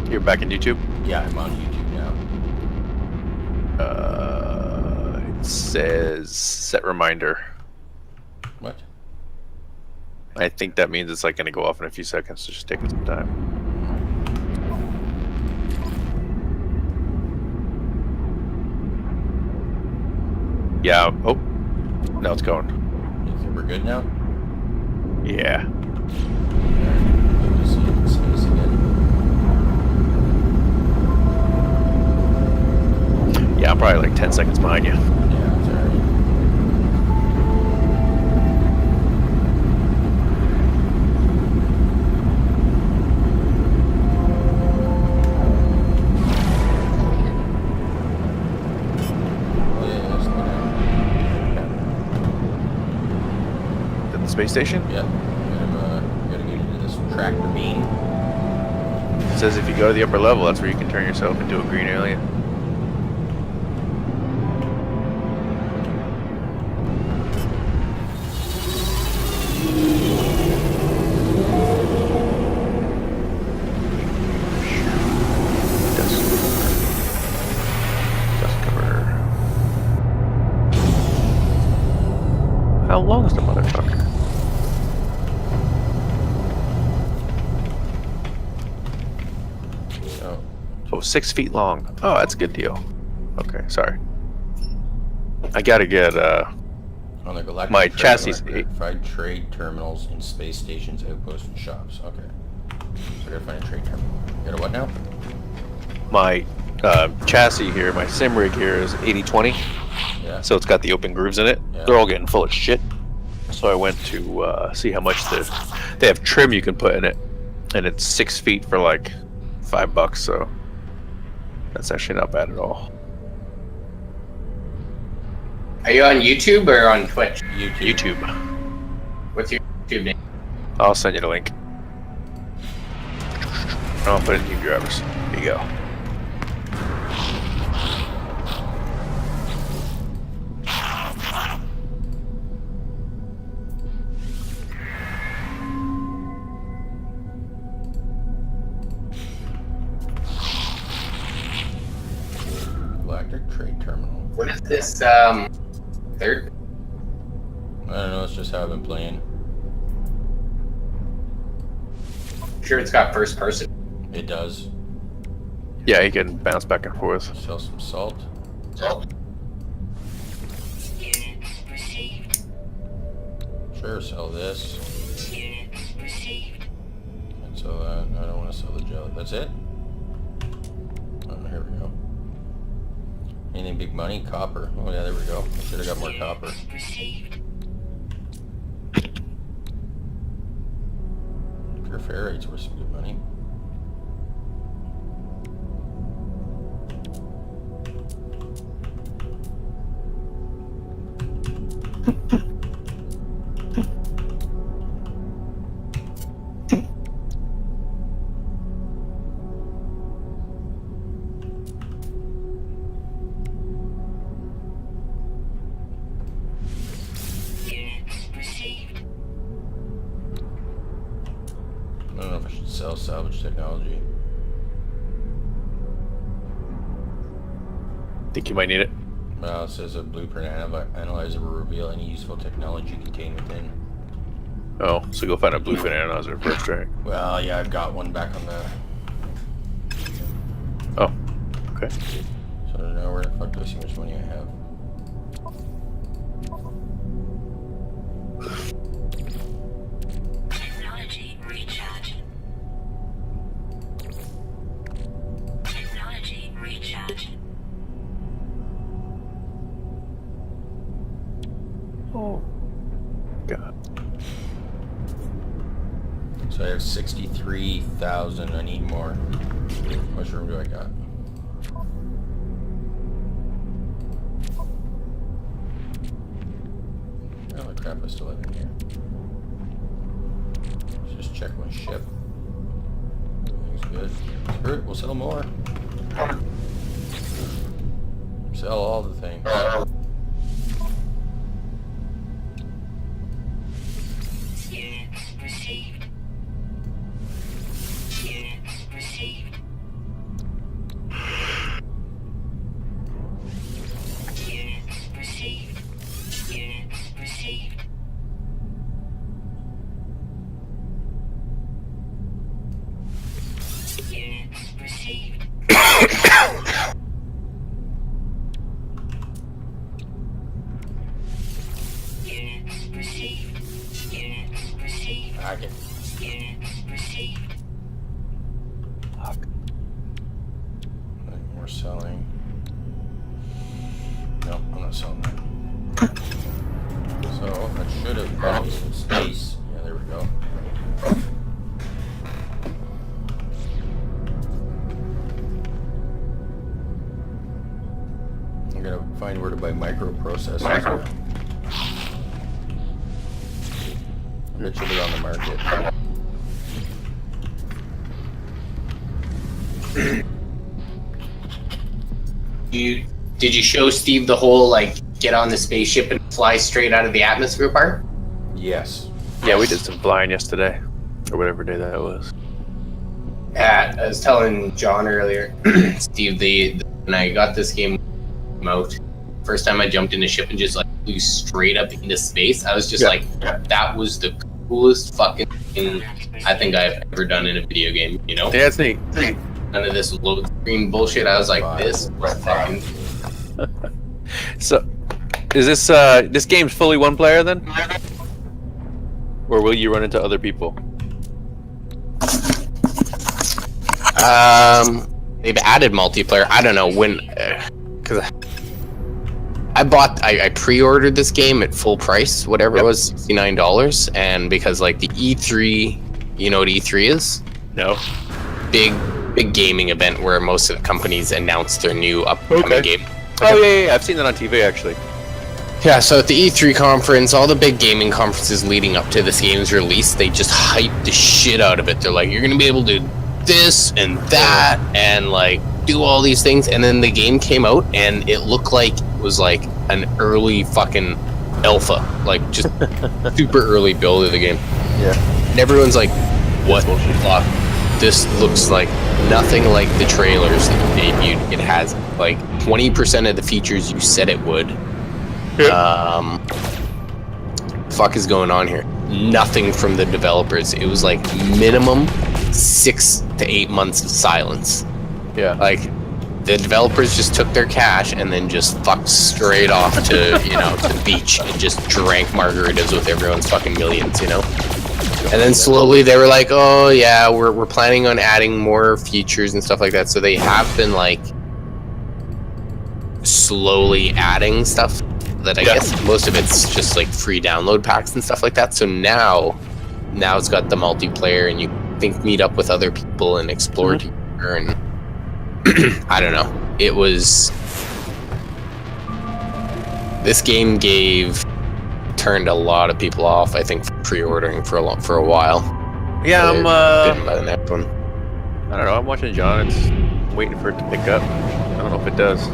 You're back in YouTube? Yeah, I'm on YouTube now. It says set reminder. What? I think that means it's like going to go off in a few seconds, so just taking some time. Yeah. Oh, now it's going. You think we're good now? Yeah. Let me see if it's space again. Yeah, I'm probably like 10 seconds behind you. Yeah, it's alright. At the space station? Yeah, gotta get into this tractor beam. It says if you go to the upper level, that's where you can turn yourself into a green alien. Dust cover. How long is the motherfucker? So, Oh, 6 feet long. Oh, that's a good deal. Okay, sorry. I gotta get, on the galactic My trade chassis- electrified trade terminals in space stations, outposts, and shops. Okay. So I gotta find a trade terminal. You got a what now? my chassis here, my sim rig here is 80/20. Yeah. So it's got the open grooves in it. Yeah. They're all getting full of shit. So I went to see how much they have trim you can put in it, and it's 6 feet for like $5. So that's actually not bad at all. Are you on YouTube or on Twitch? YouTube. What's your YouTube name? I'll send you the link. I'll put it in your drivers. Here you go. Galactic trade terminal. What is this, third? I don't know, it's just how I've been playing. Sure it's got first person. It does. Yeah, you can bounce back and forth. Sell some salt. Sure, sell this. And sell that. I don't want to sell the jelly. That's it? Oh, here we go. Anything big money? Copper. Oh yeah, there we go. I should have got more copper. Pure ferrates were some good money. I don't know if I should sell salvage technology. Think you might need it. Well, it says a blueprint analyzer will reveal any useful technology contained within. Oh, so go find a blueprint analyzer first, right? Well, yeah, I've got one back on the... Oh, okay. So I don't know where the fuck do I see how much money I have. Technology recharge. Technology recharge. Oh, God. So I have 63,000. I need more. How much room do I got? Oh, the crap I still have in here. Let's just check my ship. Everything's good. Screw it, we'll sell more. Sell all the things. Units received. Units received. Units received. Units received. Units received. Okay. Units received. Fuck. We're selling. No, I'm not selling that. So I should have bought some space. Yeah, there we go. I'm gonna find where to buy microprocessors. Literally on the market. Did you show Steve the whole like get on the spaceship and fly straight out of the atmosphere part? Yes. Yeah, we did some flying yesterday, or whatever day that was. Yeah, I was telling John earlier, Steve, when I got this game out, first time I jumped in a ship and just like flew straight up into space, I was just Yeah. like, that was the coolest fucking thing I think I've ever done in a video game. You know, Yeah, it's neat. none of this load screen bullshit. I was like, this was fucking. So, is this game's fully one player then, or will you run into other people? They've added multiplayer. I don't know when, because I pre-ordered this game at full price, whatever it was, $69, and because like the E3, you know what E3 is? No. Big gaming event where most of the companies announce their new upcoming game. Oh yeah, I've seen that on TV actually. Yeah, so at the E3 conference, all the big gaming conferences leading up to this game's release, they just hype the shit out of it. They're like, you're gonna be able to do this and that and like do all these things, and then the game came out and it looked like it was like an early fucking alpha, like just super early build of the game. Yeah. And everyone's like, what the fuck? This looks like nothing like the trailers that you debuted. It has like 20% of the features you said it would. Fuck is going on here? Nothing from the developers. It was like minimum 6 to 8 months of silence. Yeah. Like the developers just took their cash and then just fucked straight off to to the beach and just drank margaritas with everyone's fucking millions, you know. And then slowly they were like, oh yeah, we're planning on adding more features and stuff like that. So they have been like slowly adding stuff that I guess most of it's just like free download packs and stuff like that. So now it's got the multiplayer and you think meet up with other people and explore together, and I don't know. It was this game turned a lot of people off, I think, pre-ordering for a while. Yeah, Didn't buy the next one. I don't know. I'm watching John. I'm waiting for it to pick up. I don't know if it does.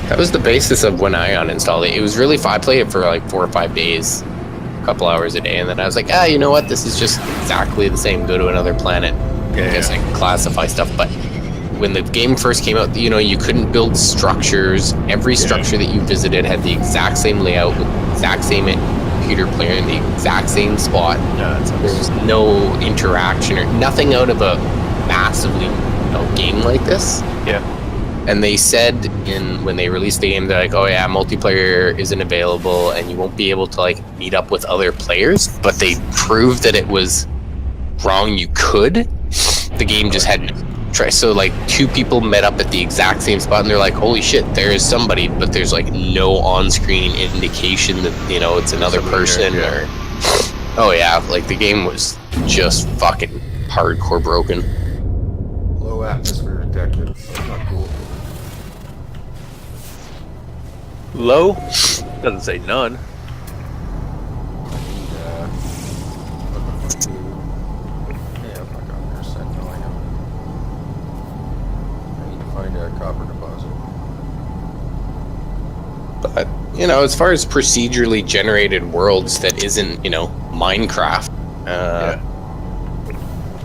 That was the basis of when I uninstalled it. It was really I played it for like 4 or 5 days, a couple hours a day, and then I was like, you know what? This is just exactly the same. Go to another planet. Yeah, I guess I can classify stuff, but when the game first came out, you couldn't build structures. Every structure that you visited had the exact same layout, with the exact same computer player in the exact same spot. There was no interaction or nothing out of a massively game like this. Yeah. And they said when they released the game, they're like, oh yeah, multiplayer isn't available and you won't be able to like meet up with other players. But they proved that it was wrong. You could. The game just had try. So like 2 people met up at the exact same spot and they're like, holy shit, there is somebody, but there's like no on-screen indication that it's another person or oh yeah, like the game was just fucking hardcore broken. Low atmosphere detected. That's not cool. Low? Doesn't say none. Copper deposit. But as far as procedurally generated worlds that isn't Minecraft,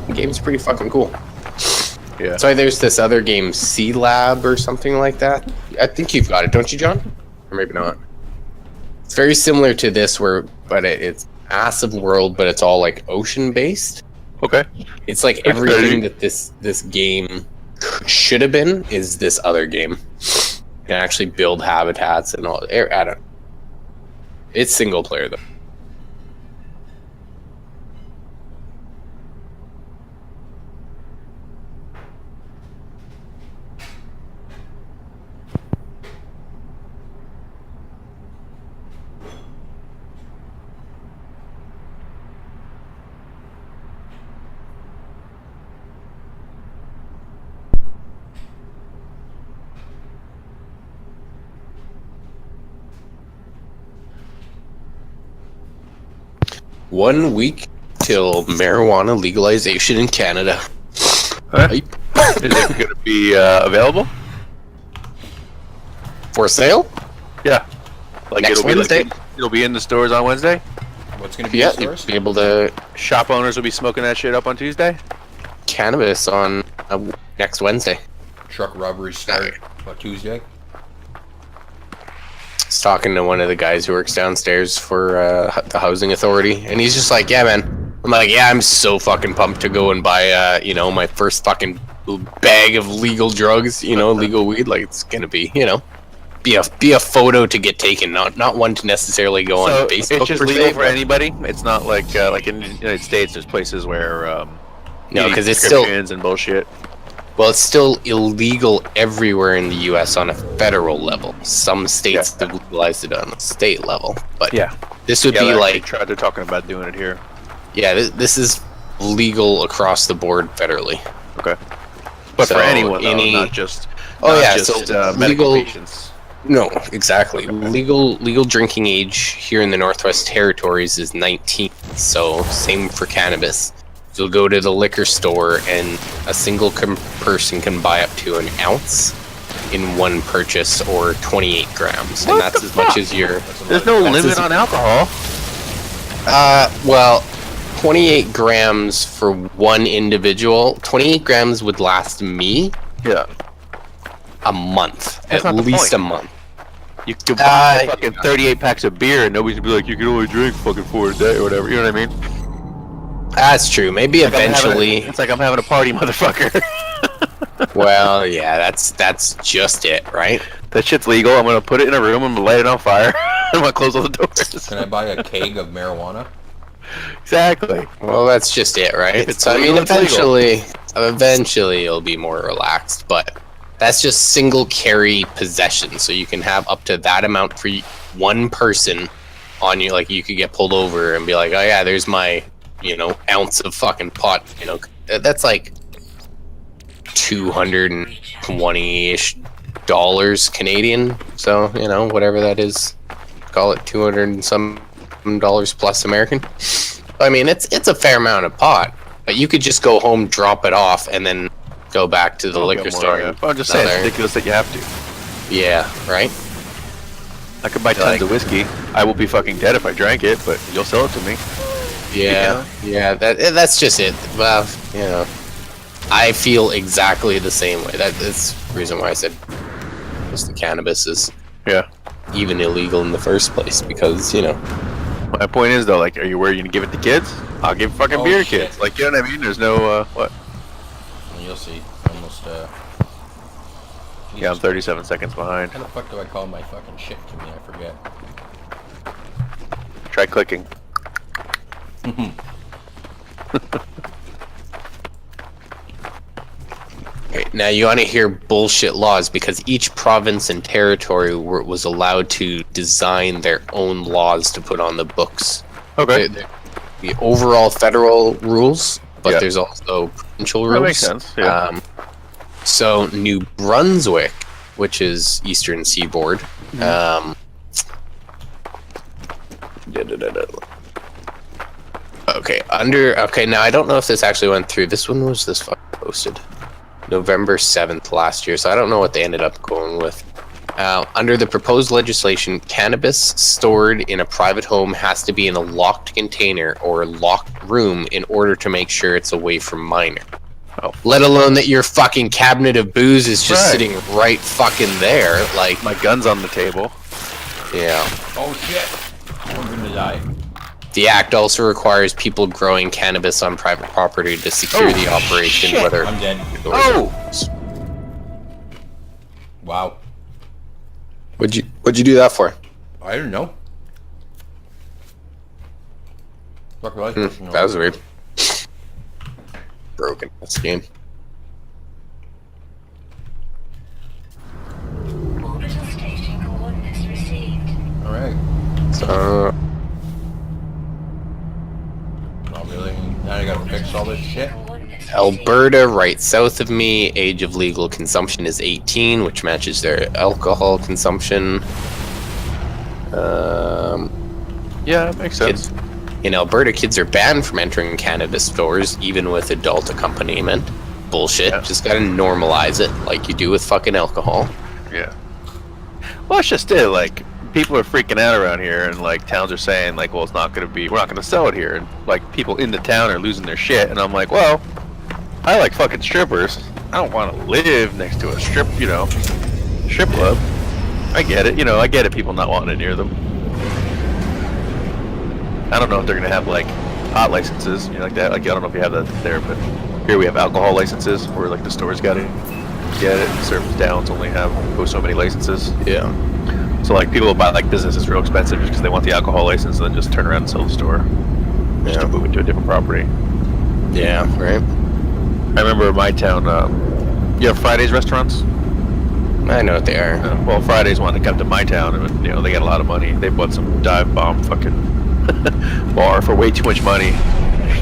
the game's pretty fucking cool. Yeah. So there's this other game, C Lab or something like that. I think you've got it, don't you, John? Or maybe not. It's very similar to this, but it's massive world, but it's all like ocean based. Okay. It's like everything that this game should have been is this other game. You can actually build habitats and all. I don't. It's single player though. One week till marijuana legalization in Canada. Huh? Is it going to be available? For sale? Yeah. Like Next Wednesday. It'll be in the stores on Wednesday. What's going to be Yeah, in you'll stores? be able to Shop owners will be smoking that shit up on Tuesday. cannabis on next Wednesday. Truck robberies start what, Tuesday? I was talking to one of the guys who works downstairs for the housing authority, and he's just like, "Yeah, man." I'm like, "Yeah, I'm so fucking pumped to go and buy, my first fucking bag of legal drugs, legal weed. Like it's gonna be, be a photo to get taken, not one to necessarily go on Facebook. It's just per legal se, for but- anybody. It's not like in the United States. There's places where No, you need 'cause it's still- prescriptions and bullshit. Well, it's still illegal everywhere in the U.S. on a federal level. Some states have legalized it on a state level, but Yeah. this would be like, they're talking about doing it here. yeah, this is legal across the board federally. Okay. But So for anyone, though, any- not just legal. medical patients. No, exactly. Legal drinking age here in the Northwest Territories is 19. So same for cannabis. You'll go to the liquor store and a single person can buy up to an ounce in one purchase, or 28 grams, and What that's the as much fuck? as your. There's no That's limit as- on alcohol. Well, 28 grams for one individual. 28 grams would last me Yeah. a month, That's at not the least point. a month. You could buy Uh, fucking 38 packs of beer and nobody's gonna be like, you can only drink fucking 4 a day or whatever. You know what I mean? That's true. Maybe eventually. It's like I'm having a party, motherfucker. Well, yeah, that's just it, right? That shit's legal. I'm gonna put it in a room. I'm gonna light it on fire. I'm gonna close all the doors. Can I buy a keg of marijuana? Exactly. Well, that's just it, right? If it's So I mean, legal, it's legal. eventually it'll be more relaxed, but that's just single carry possession. So you can have up to that amount for one person on you. Like you could get pulled over and be like, "Oh yeah, there's my, ounce of fucking pot." That's like $220-ish Canadian. So whatever that is, call it 200 and some dollars plus American. I mean, it's a fair amount of pot, but you could just go home, drop it off, and then go back to the liquor store. Yeah. I'm just saying, it's ridiculous that you have to. Yeah, right? I could buy tons of whiskey. I will be fucking dead if I drank it, but you'll sell it to me. Yeah. That's just it. Well, I feel exactly the same way. That's the reason why I said just the cannabis is Yeah. even illegal in the first place, because, My point is though, like, are you where you gonna give it to kids? I'll give fucking Oh, beer to shit. kids. Like, you know what I mean? There's no what? You'll see. Almost, Yeah, I'm 37 seconds behind. How the fuck do I call my fucking shit to me? I forget. Try clicking. Okay, now you want to hear bullshit laws, because each province and territory was allowed to design their own laws to put on the books. Okay. The overall federal rules, but Yeah. there's also provincial rules. That makes sense. Yeah. So New Brunswick, which is Eastern Seaboard, Okay, now I don't know if this actually went through. This one was this fucking posted November 7th last year, so I don't know what they ended up going with. Under the proposed legislation, cannabis stored in a private home has to be in a locked container or locked room in order to make sure it's away from minor. Oh. Let alone that your fucking cabinet of booze is just Right. sitting right fucking there. Like, My gun's on the table. yeah. Oh shit! I'm gonna die. The act also requires people growing cannabis on private property to secure the operation, shit. whether... I'm dead. Oh! Wow. What'd you do that for? I don't know. That was weird. Broken this game. Orbital station coordinates received. Alright. So, Not really. Now you gotta fix all this shit. Coordinates Alberta, right south of me, age of legal consumption is 18, which matches their alcohol consumption. Yeah, that makes sense. In Alberta, kids are banned from entering cannabis stores, even with adult accompaniment. Bullshit. Yeah. Just gotta normalize it, like you do with fucking alcohol. Yeah. Well, it's just it. Like, people are freaking out around here, and like towns are saying, like, well, it's not gonna be, we're not gonna sell it here, and like people in the town are losing their shit, and I'm like, well, I like fucking strippers. I don't want to live next to a strip club. I get it. I get it. People not wanting it near them. I don't know if they're gonna have like pot licenses, like that. Like I don't know if you have that there, but here we have alcohol licenses where like the stores got to get it. Certain towns only have so many licenses. Yeah. So like people will buy like businesses real expensive just because they want the alcohol license, and then just turn around and sell the store, just to move it to a different property. Yeah, right. I remember in my town, you have Fridays restaurants. I know what they are. Well, Fridays wanted to come to my town, and they got a lot of money. They bought some dive bomb fucking bar for way too much money.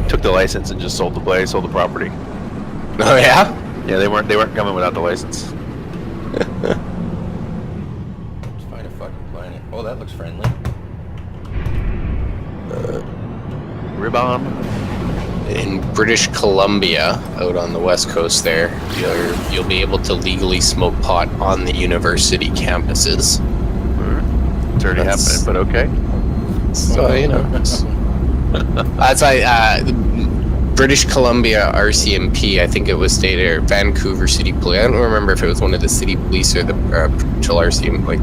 Took the license and just sold the place, sold the property. Oh yeah? Yeah, they weren't coming without the license. Let's find a fucking planet. Oh, that looks friendly. Ribbon. In British Columbia, out on the west coast there, you'll be able to legally smoke pot on the university campuses. It's already happening, but okay. So, that's British Columbia RCMP, I think it was stated, or Vancouver City Police. I don't remember if it was one of the city police or the provincial RCMP,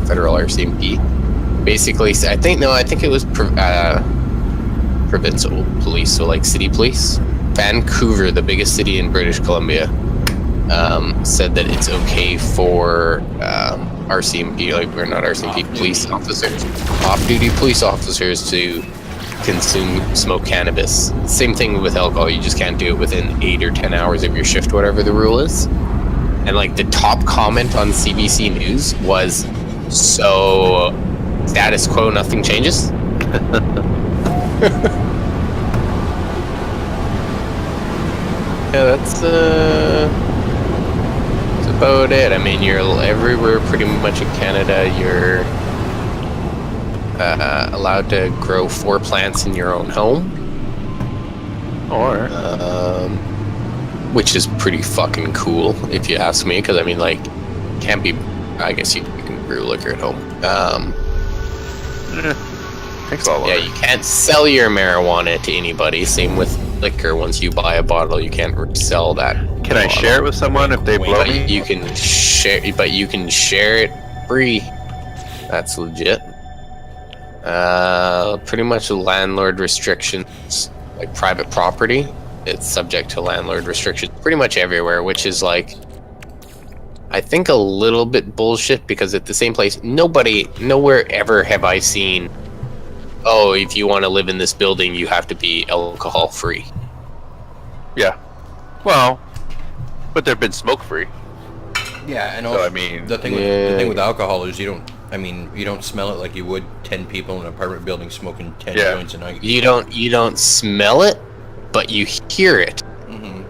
federal RCMP. Basically, I think it was provincial police, so like city police. Vancouver, the biggest city in British Columbia, said that it's okay for RCMP, or not RCMP, police officers, off-duty police officers to consume, smoke cannabis. Same thing with alcohol, you just can't do it within 8 or 10 hours of your shift, whatever the rule is. And like the top comment on CBC News was, so status quo, nothing changes? Yeah, that's about it. I mean, you're everywhere pretty much in Canada. You're allowed to grow 4 plants in your own home, Or which is pretty fucking cool, if you ask me. Because I mean, like, can't be. I guess you can brew liquor at home. takes a lot longer. Yeah, you can't sell your marijuana to anybody. Same with liquor. Once you buy a bottle, you can't sell that. Can I share it with someone if they blow But me? you can share. But you can share it free. That's legit. Pretty much landlord restrictions, like private property. It's subject to landlord restrictions pretty much everywhere, which is like, I think a little bit bullshit, because at the same place, nowhere ever have I seen, oh, if you want to live in this building, you have to be alcohol free. Yeah. Well, but they've been smoke free. Yeah, and So, also, I mean- the thing with alcohol is you don't smell it like you would 10 people in an apartment building smoking 10 Yeah. joints a night. You don't smell it, but you hear it. Mm-hmm.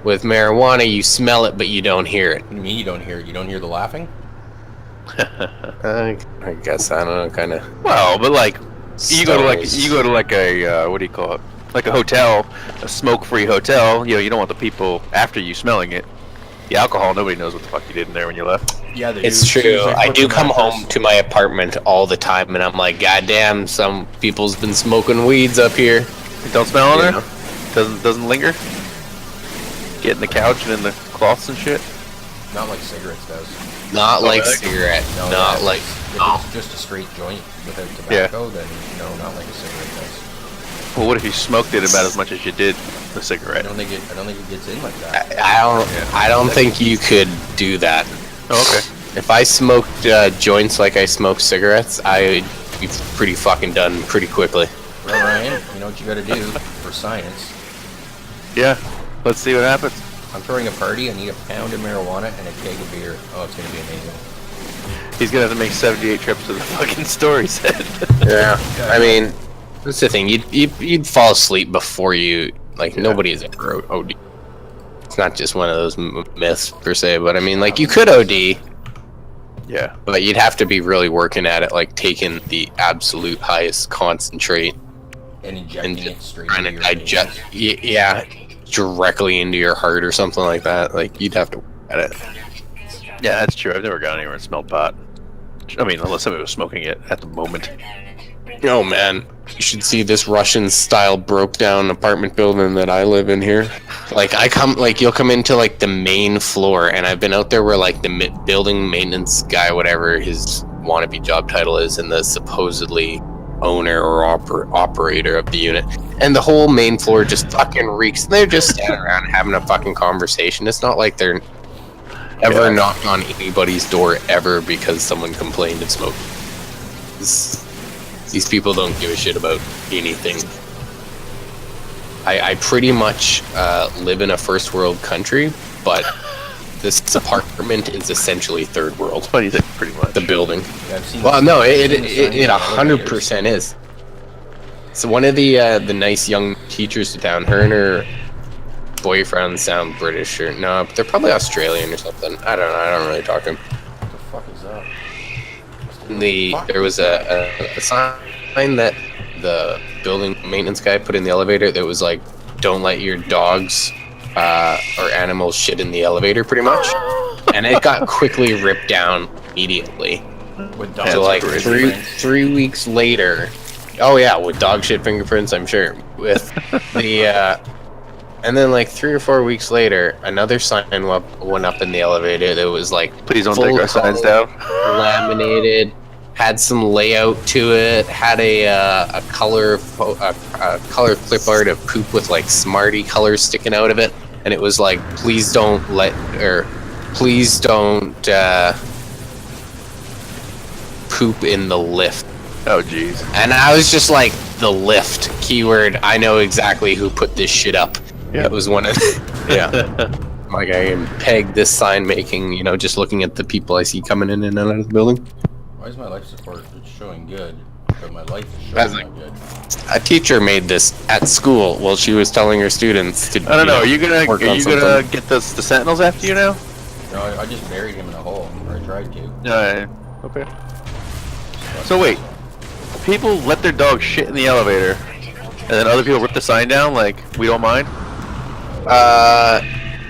With marijuana, you smell it, but you don't hear it. What do you mean you don't hear it? You don't hear the laughing? I guess, I don't know, kind of. Well, but like you go to like a what do you call it? Like a hotel, a smoke-free hotel. You don't want the people after you smelling it. The alcohol, nobody knows what the fuck you did in there when you left. Yeah, they It's do. true. As soon as I put do the come mattress- home to my apartment all the time, and I'm like, God damn, some people's been smoking weeds up here. It don't smell in You there? know? Doesn't linger? Get in the couch and in the cloths and shit? Not like cigarettes does. Not like really? cigarette. No, not yeah. like If it's just a straight joint without tobacco, then no, not like a cigarette does. Well, what if you smoked it about as much as you did the I cigarette? don't think it gets in like that. I don't think you could do that. Oh, okay. If I smoked joints like I smoke cigarettes, I would be pretty fucking done pretty quickly. Well, Ryan, you know what you got to do for science. Yeah. Let's see what happens. I'm throwing a party. I need a pound of marijuana and a keg of beer. Oh, it's gonna be amazing. He's gonna have to make 78 trips to the fucking store, he said. Yeah, I mean, that's the thing. You'd fall asleep before you like. Nobody is ever OD. It's not just one of those myths per se, but I mean, like you could OD, Yeah. but you'd have to be really working at it, like taking the absolute highest concentrate And injecting and it straight trying into to your digest. veins. Yeah, directly into your heart or something like that. Like you'd have to work at it. Yeah, that's true. I've never gone anywhere and smelled pot. I mean, unless somebody was smoking it at the moment. Oh man, you should see this Russian-style broke-down apartment building that I live in here. Like you'll come into like the main floor, and I've been out there where like the building maintenance guy, whatever his wannabe job title is, and the supposedly owner or operator of the unit, and the whole main floor just fucking reeks. They're just standing around having a fucking conversation. It's not like they're ever knocked on anybody's door ever because someone complained of smoke. These people don't give a shit about anything. I pretty much live in a first world country, but this apartment is essentially third world. What do you think, pretty much? The building. Yeah, I've seen Well, no, it I've seen the signs in 100% is. So one of the nice young teachers down, her and her boyfriend sound British or no, but they're probably Australian or something. I don't know. I don't really talk to them. What the fuck is that? There was a sign that the building maintenance guy put in the elevator that was like, "Don't let your dogs or animals shit in the elevator," pretty much. And it got quickly ripped down immediately. With That's So like fingerprints. three weeks later, oh yeah, with dog shit fingerprints, I'm sure. With the and then like 3 or 4 weeks later, another sign went up in the elevator that was like, Please don't full take our signs down. laminated, had some layout to it, had a color clip art of poop with like Smarty colors sticking out of it, and it was like, please don't poop in the lift. Oh, jeez. And I was just like, the lift keyword. I know exactly who put this shit up. Yeah. It was one of yeah. Like I can peg this sign making, just looking at the people I see coming in and out of the building. Why is my life support? It's showing good, but my life is That's showing not good. A teacher made this at school while she was telling her students to. I don't know. Are you gonna something. get the sentinels after you now? No, I just buried him in a hole, or I tried to. Okay. So wait, people let their dog shit in the elevator, and then other people rip the sign down. Like, we don't mind.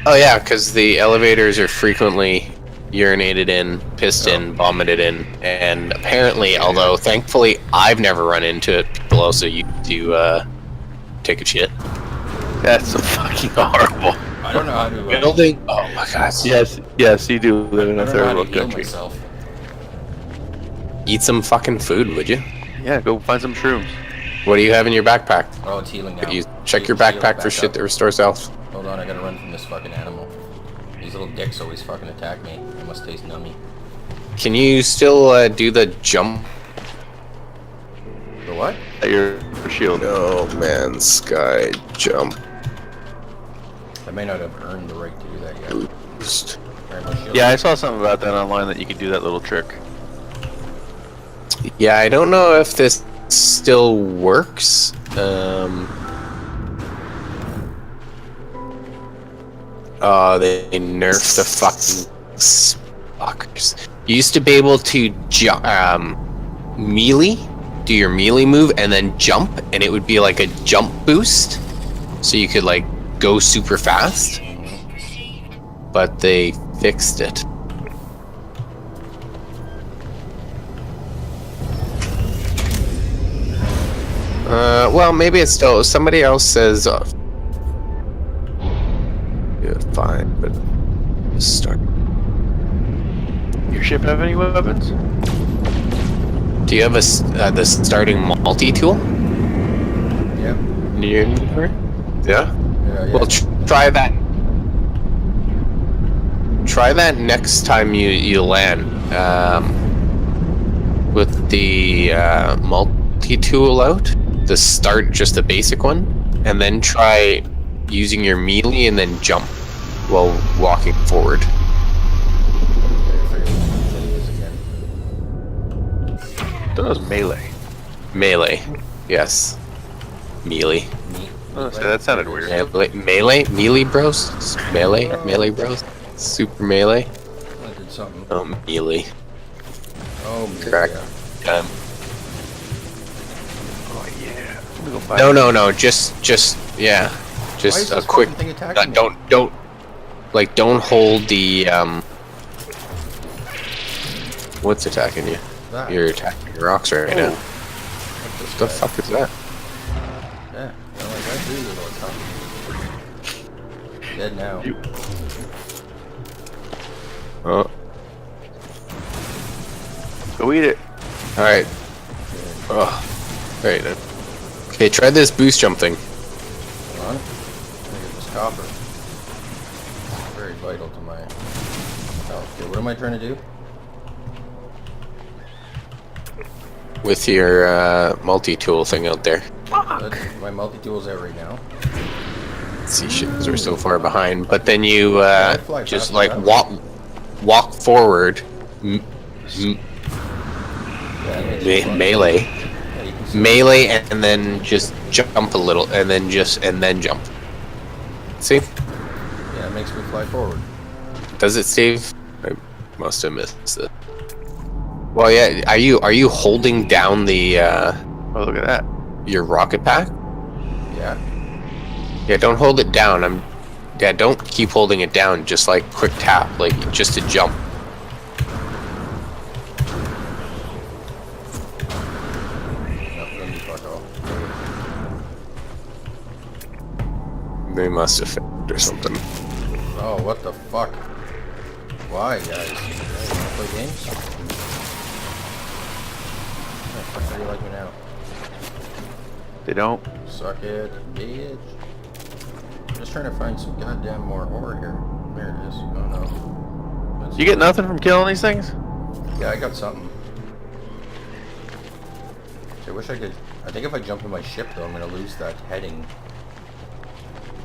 Oh yeah, because the elevators are frequently urinated in, pissed in, vomited in, and apparently, although thankfully I've never run into it, people also used to take a shit. That's so fucking horrible. I don't know how to. Building. Oh my god. Yes, you do live in I a don't know third how to world heal country. myself. Eat some fucking food, would you? Yeah, go find some shrooms. What do you have in your backpack? Oh, it's healing now. You check your Heal backpack back for shit up. that restores health. Hold on, I gotta run from this fucking animal. These little dicks always fucking attack me. They must taste nummy. Can you still do the jump? The what? At your shield. No man, sky jump. I may not have earned the right to do that yet. Boost. Alright, my shield. Yeah, I saw something about that online that you could do that little trick. Yeah, I don't know if this still works. Oh, they nerfed the fucking fuckers. You used to be able to melee, do your melee move, and then jump, and it would be like a jump boost, so you could like go super fast. But they fixed it. Well, maybe it's still. Somebody else says. Yeah, fine, but start. Your ship have any weapons? Do you have the starting multi-tool Yeah. in your inventory? Yeah. Yeah. Well, try that. Try that next time you land with the multi-tool out. The start, just the basic one, and then try using your melee and then jump while walking forward. That was melee. Melee, yes. Melee. Oh, so that sounded weird. Melee bros? Melee bros? Super melee? I did something. Oh, melee. Oh, Correct. Yeah. Oh yeah. Let me go buy No, just yeah. Why is Just a this quick, fucking thing attacking me? don't hold the, what's attacking you? That. You're attacking rocks right now. What's this The guy? fuck is that? Yeah. You know, like I do this all the time. Dead now. You- Oh, Go eat it. alright. Oh, alright then. Okay, try this boost jump thing. Hold on. I'm gonna get this copper. It's very vital to my health. Okay, what am I trying to do? With your multi-tool thing out there. My multi-tool's out right now. Let's see, shit, because we're so far behind. But then you I fly just faster like than walk forward, Yeah, it makes me fly. melee, Yeah, you can see melee, and then just jump a little, and then jump. See? Yeah, it makes me fly forward. Does it save? I must have missed it. Well, yeah. Are you holding down the Oh, look at that. your rocket pack? Yeah. Yeah, don't hold it down. Yeah, don't keep holding it down. Just like quick tap, like just to jump. No, let me fuck off. They must have failed or something. Oh, what the fuck? Why, guys? You wanna play games? How do you like me now? They don't. Suck it, bitch. I'm just trying to find some goddamn more ore here. There it is. Oh no. That's You get nothing from killing these things? Yeah, I got something. I wish I could. I think if I jump in my ship, though, I'm gonna lose that heading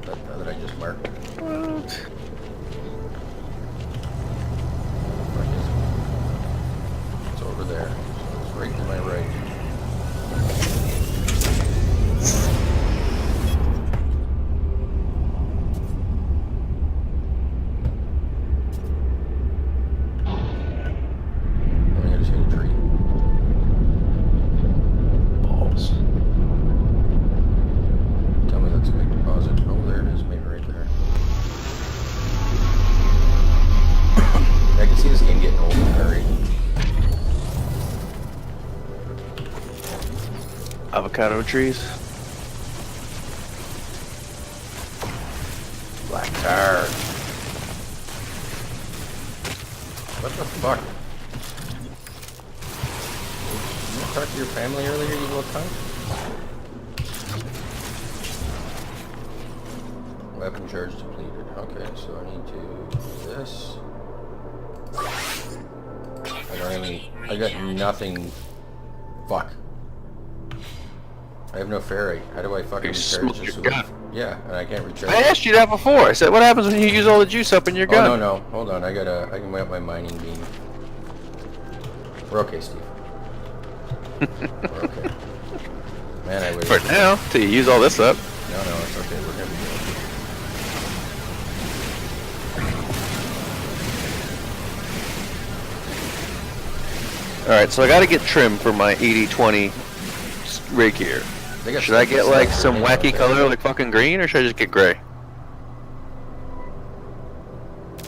that I just marked. What? Where is it? It's over there. So it's right to my right. Let me just hit a tree. Balls. Tell me that's a big deposit. Oh, there it is, maybe right there. I can see this game getting old in a hurry. Avocado trees. Black tar. What the fuck? Did you talk to your family earlier, you little cunt? Weapon charge depleted. Okay, so I need to do this. I don't have any. I got nothing. Fuck. I have no ferrite. How do I fucking You recharge smoked this? your with- gun. Yeah, and I can't recharge. I asked you that before. I said, what happens when you use all the juice up in your gun? Oh, no. Hold on. I can weigh up my mining beam. We're okay, Steve. We're okay. Man, I wish. For now, till you use all this up. No, it's okay. We're gonna be good. Alright, so I gotta get trim for my 80-20 rig here. They got Should I get like stuff some in there, wacky okay? color like fucking green, or should I just get gray?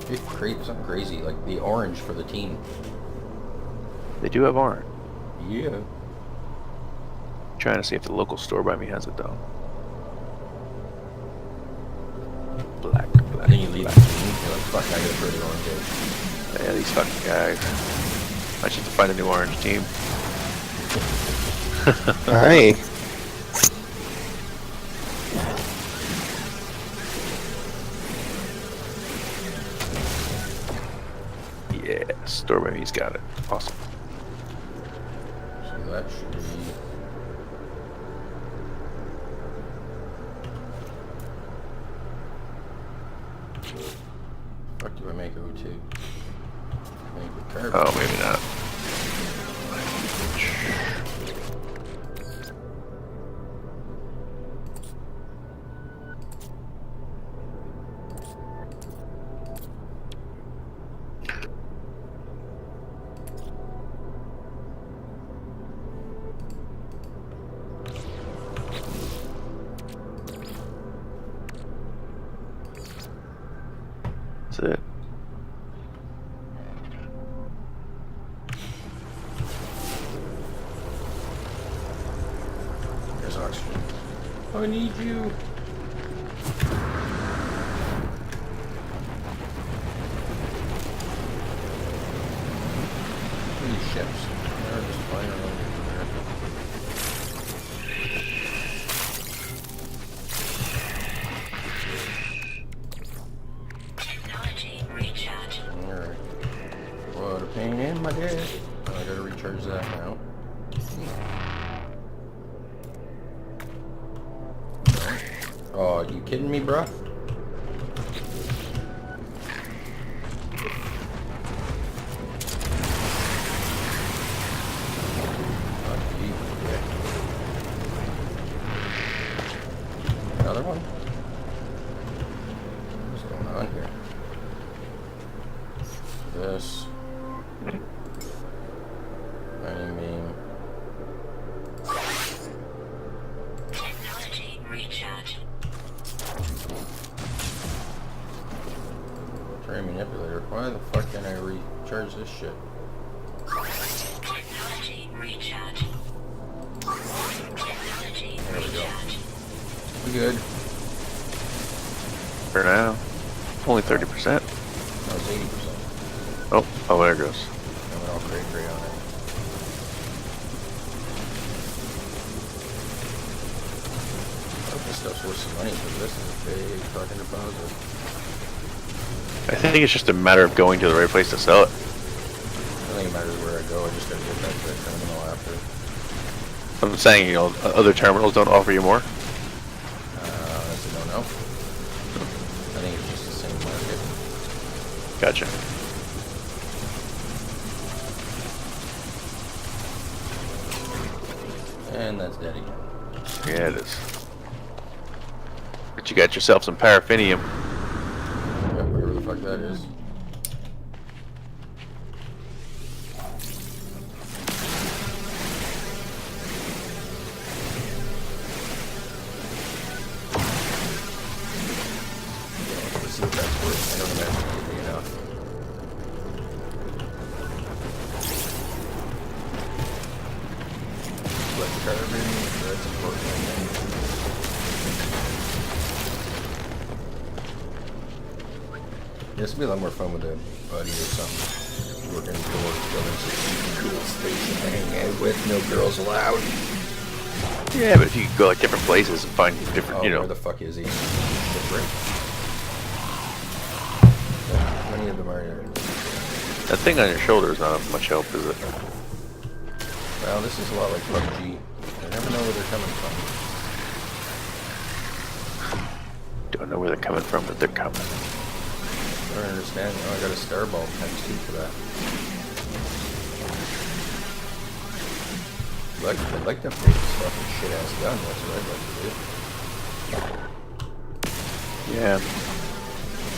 Get something crazy, like the orange for the team. They do have orange. Yeah. Trying to see if the local store by me has it though. Black. And then you leave the team, you're like, fuck, I gotta throw the orange out. Yeah, these fucking guys. I should have to find a new orange team. Hi. Yeah, Stormy, he's got it. Awesome. So that should be. Fuck, do I make O2? Make the carbon. Oh, maybe not. That's it. There's oxygen. I need you. These ships, they're just flying around everywhere. Technology recharge. Alright. What a pain in my dick. Oh, I gotta recharge that now. Oh, you kidding me, bruh? Oh, gee, yeah. Another one? What's going on here? This. Mining beam. Technology recharge. Tray manipulator. Why the fuck can I recharge this shit? Technology recharge. Technology There we go. recharge. We good? For now. Only 30%. That was 80%. Oh, there it goes. I went all cray on it. I hope this stuff's worth some money because this is a big fucking deposit. I think it's just a matter of going to the right place to sell it. I don't think it matters where I go, I just gotta get back to that terminal after. I'm saying, you know, other terminals don't offer you more. That's a no-no. I think it's just the same market. Gotcha. And that's dead again. Yeah, it is. But you got yourself some paraffinium. Yeah, whatever the fuck that is. Yeah, let's see what that's worth. I don't imagine it'll be enough. Select carbon, that's important, I think. This would be a lot more fun with a buddy or something. Working towards building some cool station to hang out with, no girls allowed. Yeah, but if you could go like different places and find different, Oh, you know. where the fuck is he? Different. How many of them are there? That thing on your shoulder is not of much help, is it? Well, this is a lot like PUBG. You never know where they're coming from. Don't know where they're coming from, but they're coming. I don't understand. Oh, I got a star bulb times 2 for that. I'd like to upgrade this fucking shit ass gun. That's what I'd like to do. Yeah.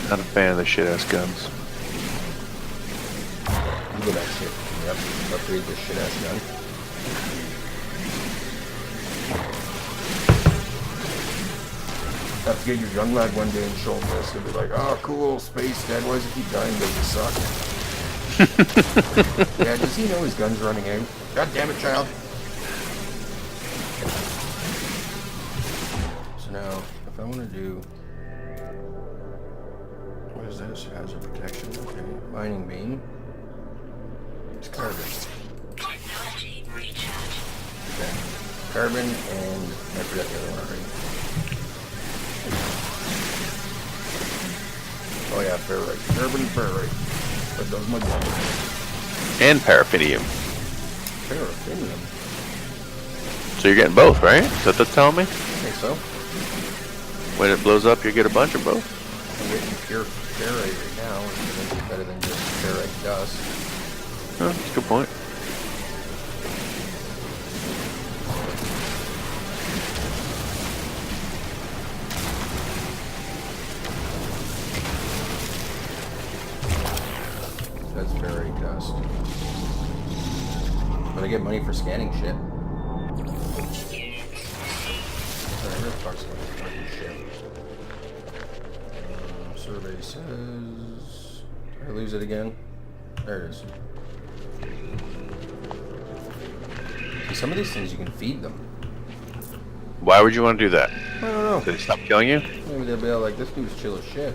Not a fan of the shit ass guns. Look at that shit. Yep. Upgrade this shit ass gun. Have to get your young lad one day and show him this. He'll be like, oh, cool, space, Dad. Why does he keep dying? Does he suck? Yeah, does he know his gun's running out? God damn it, child. So now, if I want to do... What is this? Hazard protection. Okay. Mining beam. It's carbon. Technology recharge. Okay. Carbon and I forgot the other one already. Oh yeah, ferrite. Carbon and ferrite. That does my job. And paraffinium. Paraffinium? So you're getting both, right? Is that what that's telling me? I think so. When it blows up, you get a bunch of both. I'm getting pure ferrite right now, which I think is better than just ferrite dust. Oh, that's a good point. That's ferrite dust. But I get money for scanning shit. Where the fuck's my fucking shit? Survey says... Did I lose it again? There it is. See, some of these things you can feed them. Why would you want to do that? I don't know. Did it stop killing you? Maybe they'll be all like, this dude's chill as shit.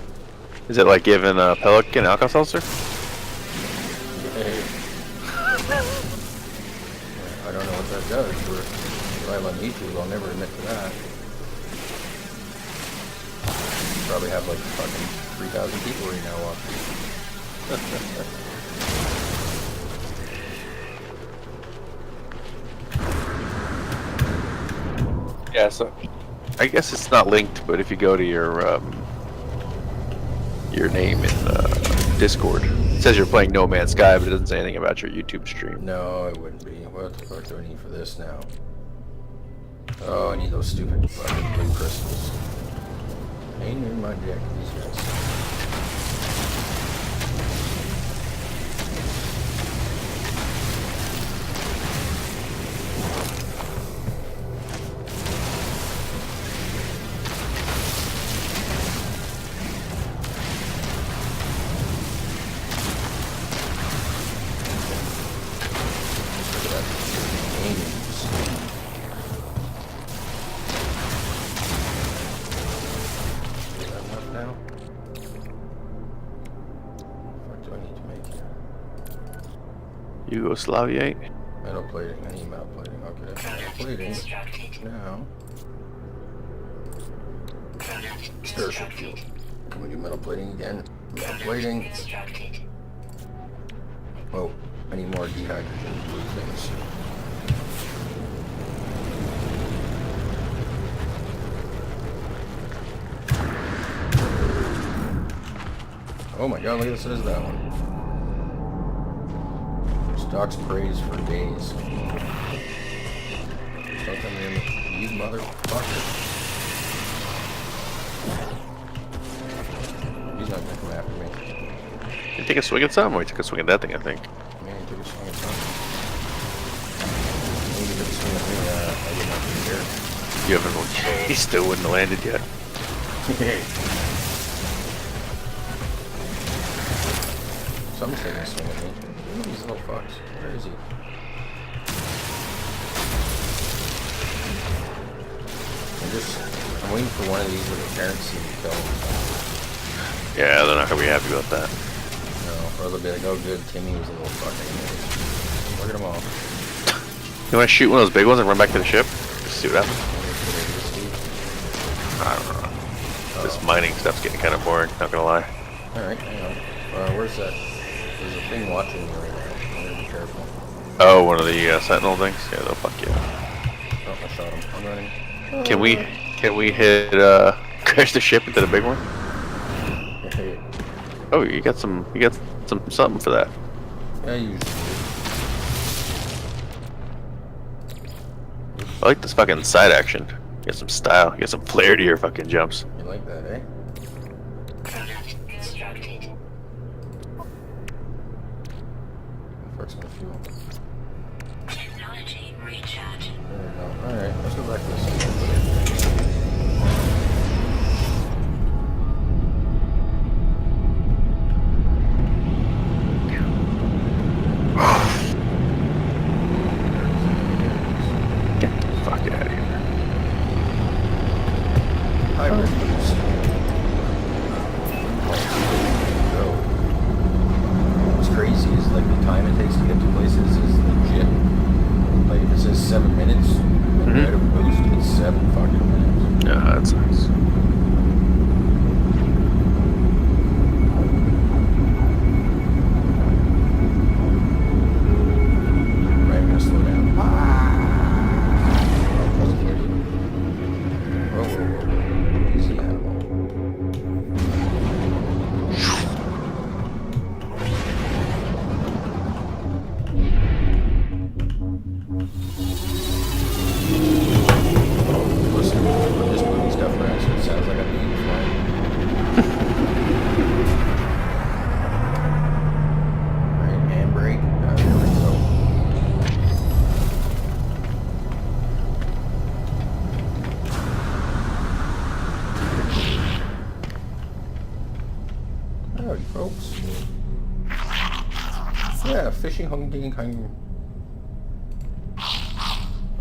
Is it like giving a pelican Alka-Seltzer? Hey. I don't know what that does. For live on YouTube, I'll never admit to that. Probably have like fucking 3,000 people right now watching. Yeah, so I guess it's not linked, but if you go to your name in Discord, it says you're playing No Man's Sky, but it doesn't say anything about your YouTube stream. No, it wouldn't be. What the fuck do I need for this now? Oh, I need those stupid fucking blue crystals. Pain in my dick, these guys. Look at that. Aliens. Is that enough now? What do I need to make here? Yugoslaviate? Metal plating. I need metal plating. Okay. Metal plating. Constructed. Now. Starship fuel. Can we do metal plating again? Metal plating. Constructed. Oh, I need more dehydrogen blue things. Oh my god, look at this, is that one. Stocks praise for days. Don't tell me you motherfucker. He's not gonna come after me. You take a swing at something, or you took a swing at that thing, I think. Man, he took a swing at something. Maybe he took a swing at me, I would not be here. You haven't, he still wouldn't have landed yet. Someone's taking a swing at me. Look at these little fucks. Where is he? I'm waiting for one of these where the parents see me kill him. Yeah, they're not gonna be happy about that. No, or they'll be like, oh good, Timmy was a little fucking idiot. Look at them all. You wanna shoot one of those big ones and run back to the ship? Just see what happens? I don't know. This mining stuff's getting kind of boring, not gonna lie. Alright, hang on. Where's that? There's a thing watching me right now. I'm gonna be careful. Oh, one of the Sentinel things? Yeah, they'll fuck you. Oh, I shot him. I'm running. Can we hit, crash the ship into the big one? Hey. Oh, you got some something for that. Yeah, you usually I like this fucking side action. You got some style, you got some flair to your fucking jumps. do. You like that, eh? Product constructed. Fuck's my fuel. Technology recharge. There we go. Alright, let's go back to this. Get the fuck out of here. Hybrid boost. Go. What's crazy is like the time it takes to get to places is legit. Like if it says 7 minutes, Howdy, folks. Yeah, fishing, hunting, hunting.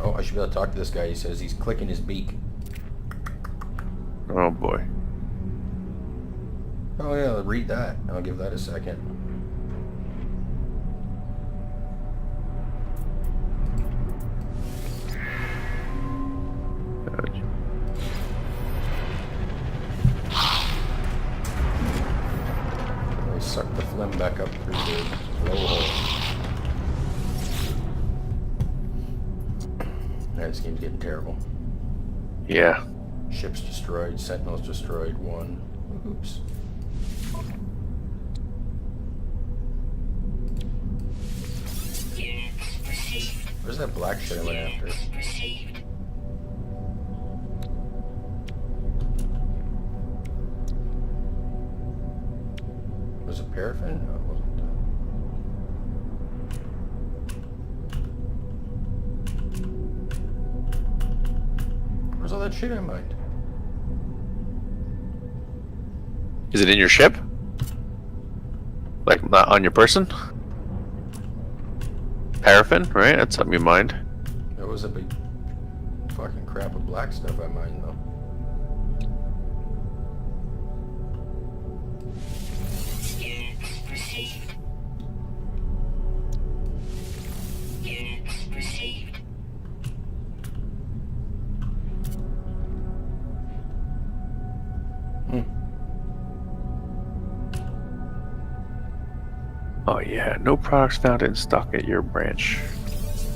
Oh, I should be able to talk to this guy. He says he's clicking his beak. Oh boy. Oh yeah, read that. I'll give that a second. They suck the phlegm back up through the blowhole. This game's getting terrible. Yeah. Ships destroyed, sentinels destroyed, one. Oops. Units received. Where's that black shit I went after? Units received. Was it paraffin? No, it wasn't. Where's all that shit I mined? Is it in your ship? Like not on your person? Paraffin, right? That's something you mind. That was a big fucking crap of black stuff I mined though. Units received. Units received. Oh yeah, no products found in stock at your branch.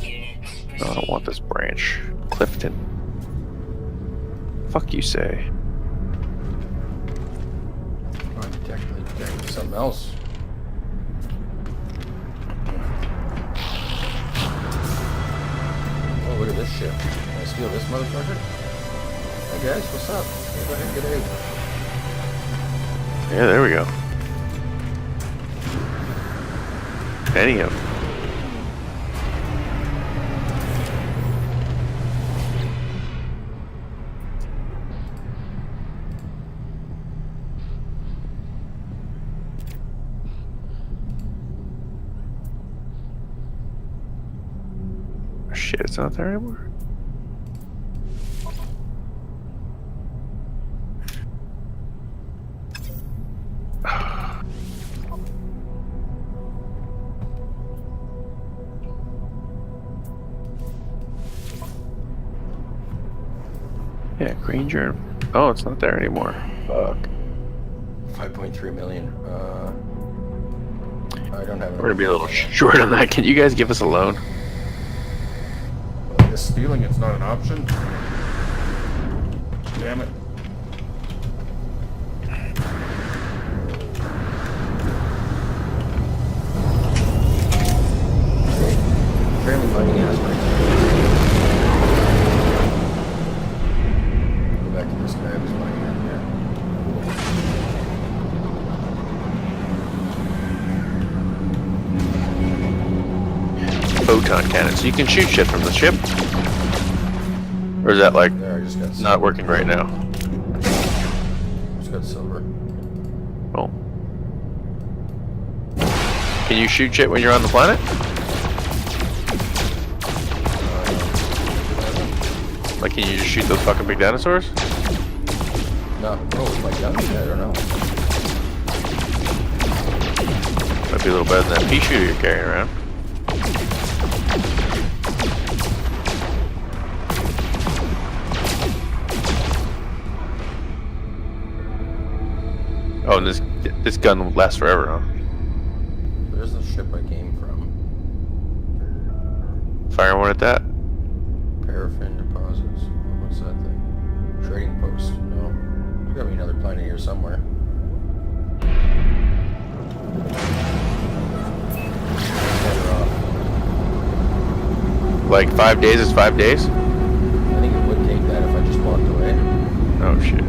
Units No, I don't want this branch. Clifton. Fuck you say. Oh, I detected something else. Oh, look at this shit. Can I steal this motherfucker? Hey guys, what's up? Go ahead and get egg. Yeah, there we go. Any of them. Shit, it's not there anymore. Yeah, Granger. Oh, it's not there anymore. Fuck. 5.3 million. I don't have. We're gonna be a little short on that. Can you guys give us a loan? Well, I guess stealing it's not an option. Damn it. Apparently mining aspects. Go back to this guy who's mining out here. Photon cannon. So you can shoot shit from the ship? Or is that like There, I just got not working right now? Just got silver. Oh. Can you shoot shit when you're on the planet? Like, can you just shoot those fucking big dinosaurs? No, oh, my gun, I don't know. Might be a little better than that pea shooter you're carrying around. Oh, and this gun will last forever, huh? There's the ship I came from. Fire one at that. Paraffin deposits. What's that thing? Trading post. No. There's gotta be another planet here somewhere. Better off. Like 5 days is 5 days? I think it would take that if I just walked away. Oh shit.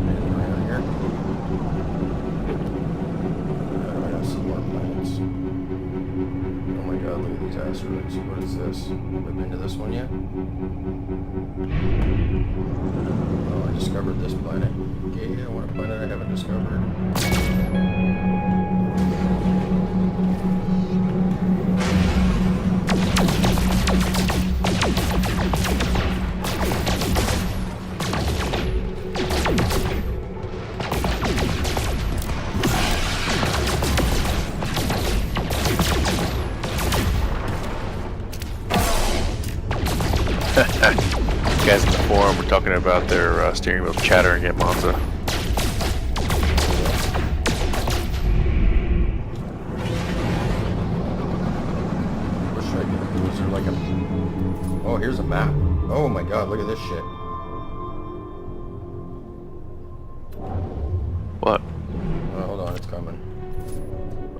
Anything around here? I have some more this one. So what is this? Have I been to this one yet? Oh, I discovered this planet. Okay, I want a planet I haven't discovered. Guys in the forum were talking about their steering wheel chattering at Monza. Where should I get? Is there like a... Oh, here's a map. Oh my god, look at this shit. What? Oh, hold on, it's coming.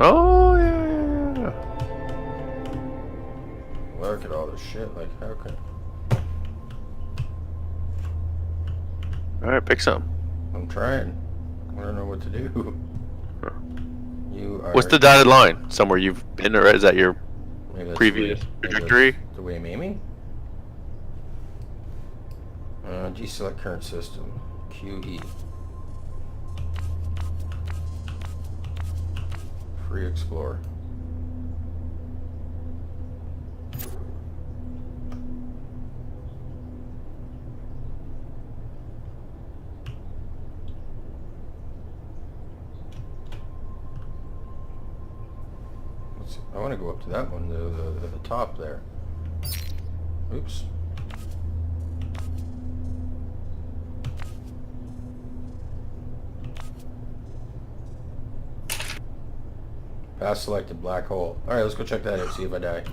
Oh, yeah. Look at all this shit. Like, how can... Alright, pick some. I'm trying. I don't know what to do. You are... What's the dotted line? Somewhere you've been, or is that your Maybe that's previous the way- maybe trajectory? that's the way I'm aiming? Deselect current system. QE. Free explore. I want to go up to that one, the top there. Oops. Pass selected, black hole. Alright, let's go check that out, see if I die.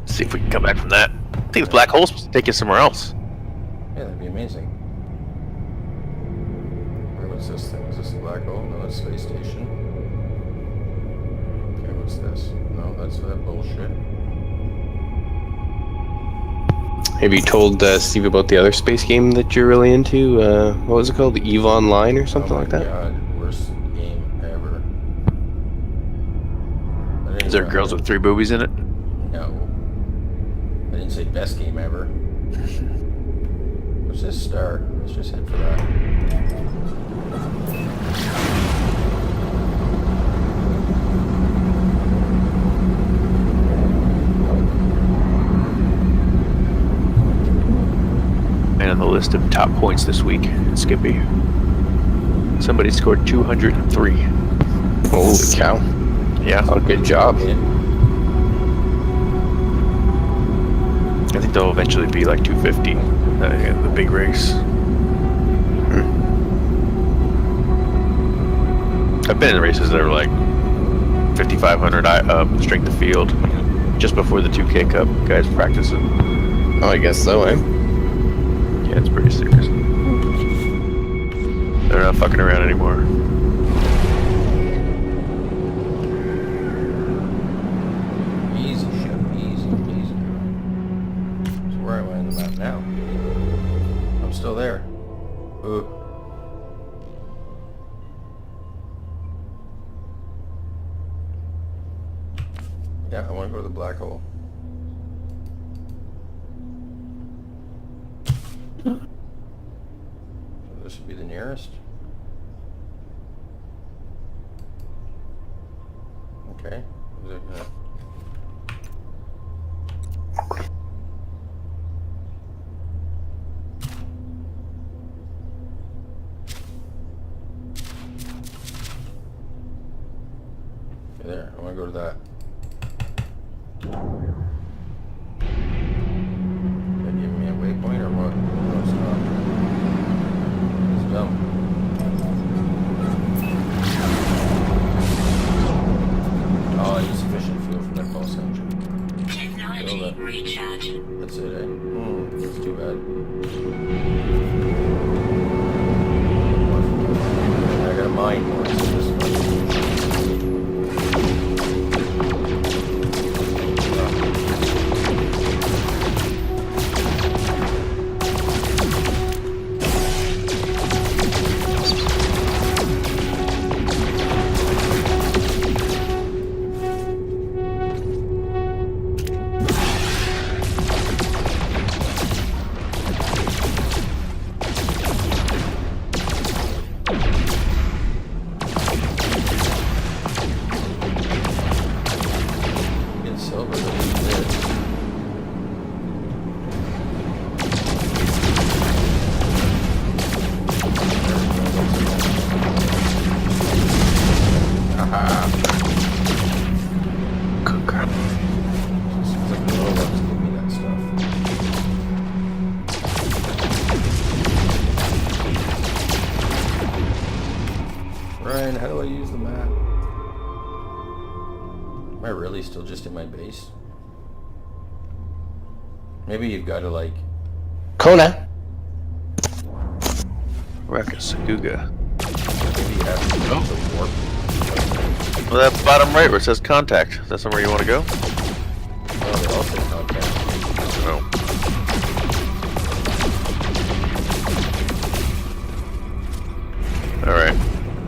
See if we can come back from that. I think this black hole's supposed to take you somewhere else. Yeah, that'd be amazing. Alright, what's this thing? Is this a black hole? No, that's space station. Okay, what's this? No, that's that bullshit. Have you told Steve about the other space game that you're really into? What was it called? The EVE Online or something like that? God, worst game ever. Is there girls with 3 boobies in it? No. I didn't say best game ever. What's this star? Let's just head for that. And on the list of top points this week, Skippy. Somebody scored 203. Holy cow. Yeah. Oh, good job. I think they'll eventually be like 250 in the big race. I've been in races that are like 5,500 strength of field just before the 2K Cup. Guys practicing. Oh, I guess so, eh? Yeah, it's pretty serious. They're not fucking around anymore. Easy, chef. Easy, easy. So where am I on the map now? I'm still there. Ooh. Yeah, I want to go to the black hole. So this should be the nearest. Okay. Is it gonna... Okay, there. I want to go to that. That giving me a waypoint or what? No, it's not. It's dumb. Oh, I need sufficient fuel for that pulse engine. Technology recharge. That's it, eh? That's too bad. I gotta mine more. So this Ryan, how do I use the map? Am I really still just in my base? Maybe you've got to like... Kona. Rakasaguga. Maybe you have to go to warp. Well, that bottom right where it says contact. Is that somewhere you want to go? Oh, they all say contact. No. Alright.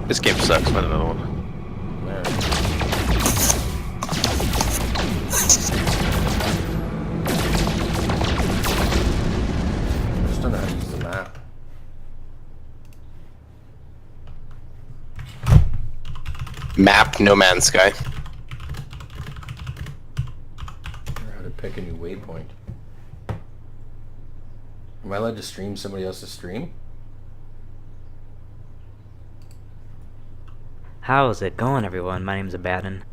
This game sucks. Find another one. There. I just don't know how to use the map. Map No Man's Sky. Or how to pick a new waypoint. Am I allowed to stream somebody else's stream? How's it going, everyone? My name's Abaddon.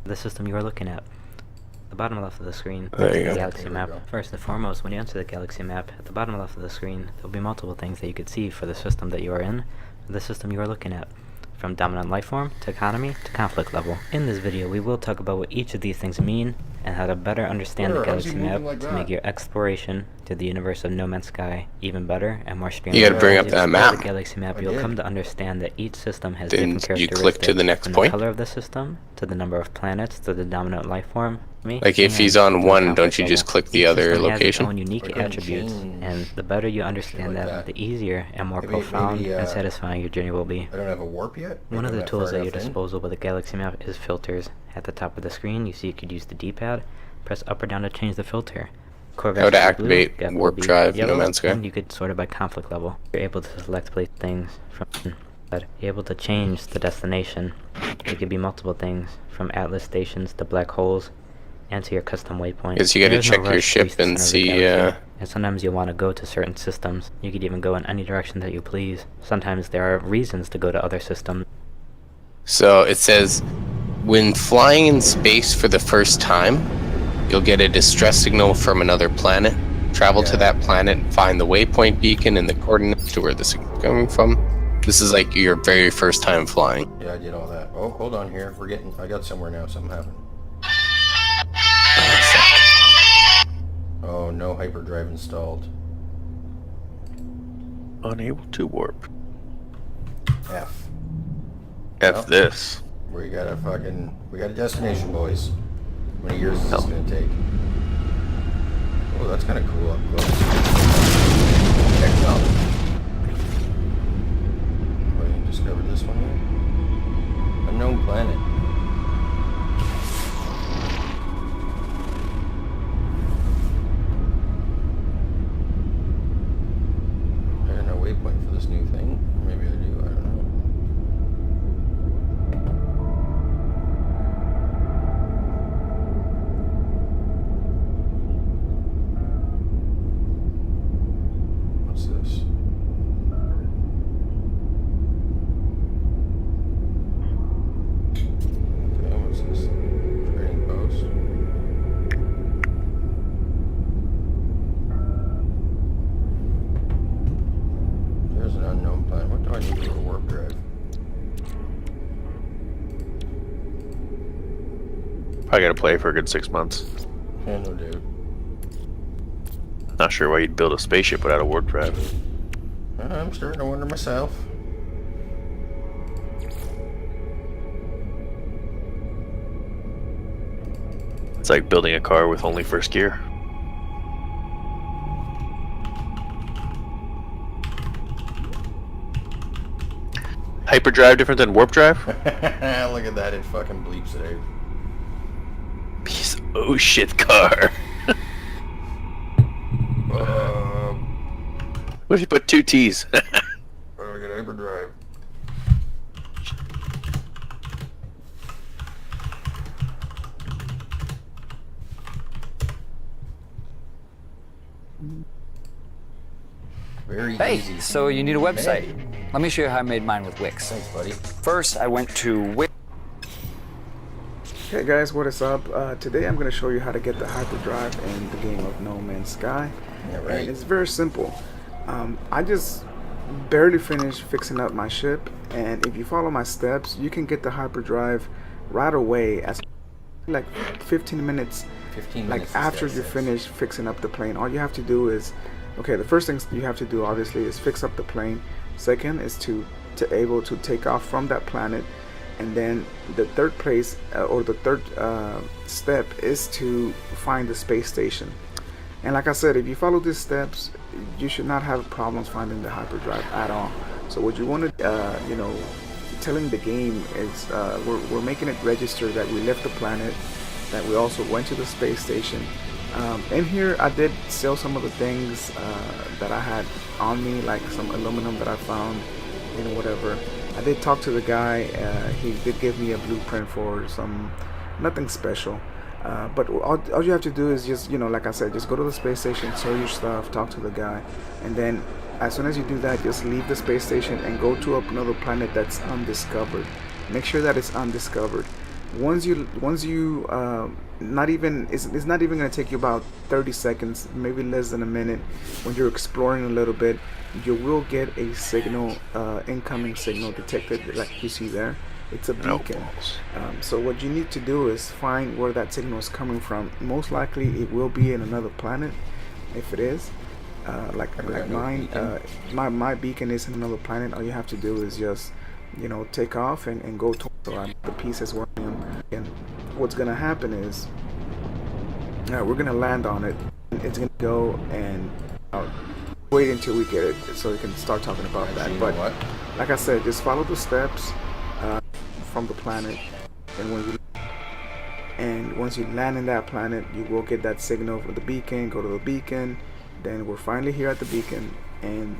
The system you are looking at. The bottom left of the screen, There you the go. galaxy There we map. go. First and foremost, when you enter the galaxy map, at the bottom left of the screen, there will be multiple things that you could see for the system that you are in, the system you are looking at. From dominant lifeform, to economy, to conflict level. In this video, we will talk about what each of these things mean, and how to better understand the Where? How's he galaxy map moving like to that? make your exploration to the universe of No Man's Sky even better and more streamlined. You gotta bring up As you that explore map. The galaxy map, I you'll did. come to understand that each system has Then different you characteristics. click to the next from point. the color of the system, to the number of planets, to the dominant life form. Like if he's on one, don't you just click the other location? Own unique I couldn't attributes, change and the better you understand like that, that. the easier and more Maybe- profound maybe, and satisfying your journey will be. I don't have a warp yet? One of Maybe the I'm tools not at your far enough in. disposal with the galaxy map is filters. At the top of the screen, you see you could use the D-pad. Press up or down to change the filter. Corvettes How to will be activate Gap will warp be drive in yellow, No Man's Sky. and you could sort it by conflict level. You're able to select place things from. You're able to change the destination. It could be multiple things, from atlas stations to black holes, and to your custom waypoint. Because you gotta There's no check your rush to ship reach the and center of the see, galaxy, and sometimes you'll want to go to certain systems. You could even go in any direction that you please. Sometimes there are reasons to go to other systems. So it says, when flying in space for the first time, you'll get a distress signal from another planet. Travel to that planet, find the waypoint beacon and the coordinates to where the signal is coming from. This is like your very first time flying. Yeah, I did all that. Oh, hold on here. We're getting... I got somewhere now. Something happened. Oh, no hyperdrive installed. Unable to warp. F. F Well. this. We got a fucking... We got a destination, boys. How many years is this gonna take? Oh, that's kind of cool up close. Check it out. Oh, you discovered this one here? Unknown planet. I got no waypoint for this new thing. Maybe I do, I don't know. What's this? Okay, what's this? Trading post. There's an unknown planet. What do I need for a warp drive? Probably gotta play for a good 6 months. Yeah, no dude. Not sure why you'd build a spaceship without a warp drive. I'm starting to wonder myself. It's like building a car with only first gear. Hyperdrive different than warp drive? Look at that, it fucking bleeps it out. Piece of oh shit car. What if you put 2 T's? Where do I get hyperdrive? Very Hey, easy. so you need a website. Let me show you how I made mine with Wix. Thanks, buddy. First, I went to Wix. Hey guys, what is up? Today I'm going to show you how to get the hyperdrive in the game of No Man's Sky. Yeah, right. And it's very simple. I just barely finished fixing up my ship, and if you follow my steps, you can get the hyperdrive right away, as like 15 minutes 15 like minutes. after you finish fixing up the plane. All you have to do is, okay, the first thing you have to do obviously is fix up the plane. Second is to able to take off from that planet, and then the third place or the third step is to find the space station. And like I said, if you follow these steps, you should not have problems finding the hyperdrive at all. So what you want to you know, telling the game is we're making it register that we left the planet, that we also went to the space station. In here I did sell some of the things that I had on me, like some aluminum that I found, you know, whatever. I did talk to the guy. He did give me a blueprint for some, nothing special, but all you have to do is just, you know, like I said, just go to the space station, sell your stuff, talk to the guy, and then as soon as you do that, just leave the space station and go to another planet that's undiscovered. Make sure that it's undiscovered. Once you not even, it's not even going to take you about 30 seconds, maybe less than a minute. When you're exploring a little bit, you will get a signal, incoming signal detected, like you see there. It's a beacon. So what you need to do is find where that signal is coming from. Most likely it will be in another planet. If it is, like mine, my beacon is in another planet. All you have to do is just, you know, take off and go to the pieces where I am. And what's gonna happen is we're gonna land on it. It's gonna go and wait until we get it so we can start talking about that. But like I said, just follow the steps from the planet, and once you land in that planet, you will get that signal from the beacon. Go to the beacon. Then we're finally here at the beacon, and